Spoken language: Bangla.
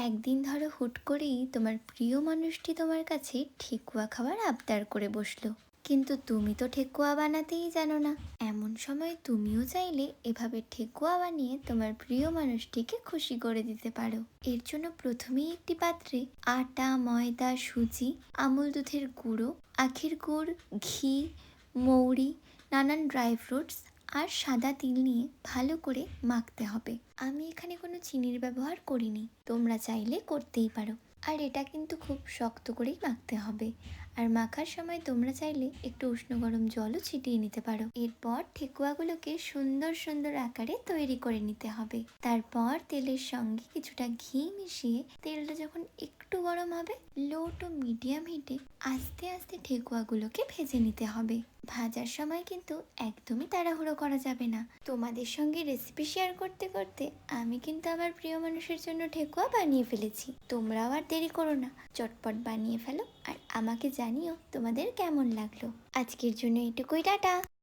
একদিন ধরো হুট করেই তোমার প্রিয় মানুষটি তোমার কাছে ঠেকুয়া খাওয়ার আবদার করে বসলো, কিন্তু তুমি তো ঠেকুয়া বানাতেই জানো না। এমন সময় তুমিও চাইলে এভাবে ঠেকুয়া বানিয়ে তোমার প্রিয় মানুষটিকে খুশি করে দিতে পারো। এর জন্য প্রথমেই একটি পাত্রে আটা, ময়দা, সুজি, আমুল দুধের গুঁড়ো, আখের গুড়, ঘি, মৌরি, নানান ড্রাই ফ্রুটস আর সাদা তিল নিয়ে ভালো করে মাখতে হবে। আমি এখানে কোনো চিনির ব্যবহার করিনি, তোমরা চাইলে করতেই পারো। আর এটা কিন্তু খুব শক্ত করেই মাখতে হবে। আর মাখার সময় তোমরা চাইলে একটু উষ্ণ গরম জলও ছিটিয়ে নিতে পারো। এরপর ঠেকুয়াগুলোকে সুন্দর সুন্দর আকারে তৈরি করে নিতে হবে। তারপর তেলের সঙ্গে কিছুটা ঘি মিশিয়ে তেলটা যখন একটু গরম হবে, লো টু মিডিয়াম হিটে আস্তে আস্তে ঠেকুয়াগুলোকে ভেজে নিতে হবে। ভাজার সময় কিন্তু একদমই তাড়াহুড়ো করা যাবে না। তোমাদের সঙ্গে রেসিপি শেয়ার করতে করতে আমি কিন্তু আমার প্রিয় মানুষের জন্য ঠেকুয়া বানিয়ে ফেলেছি। তোমরাও আর দেরি করো না, চটপট বানিয়ে ফেলো আর আমাকে জানিও তোমাদের কেমন লাগলো। আজকের জন্য এটুকুই, টাটা।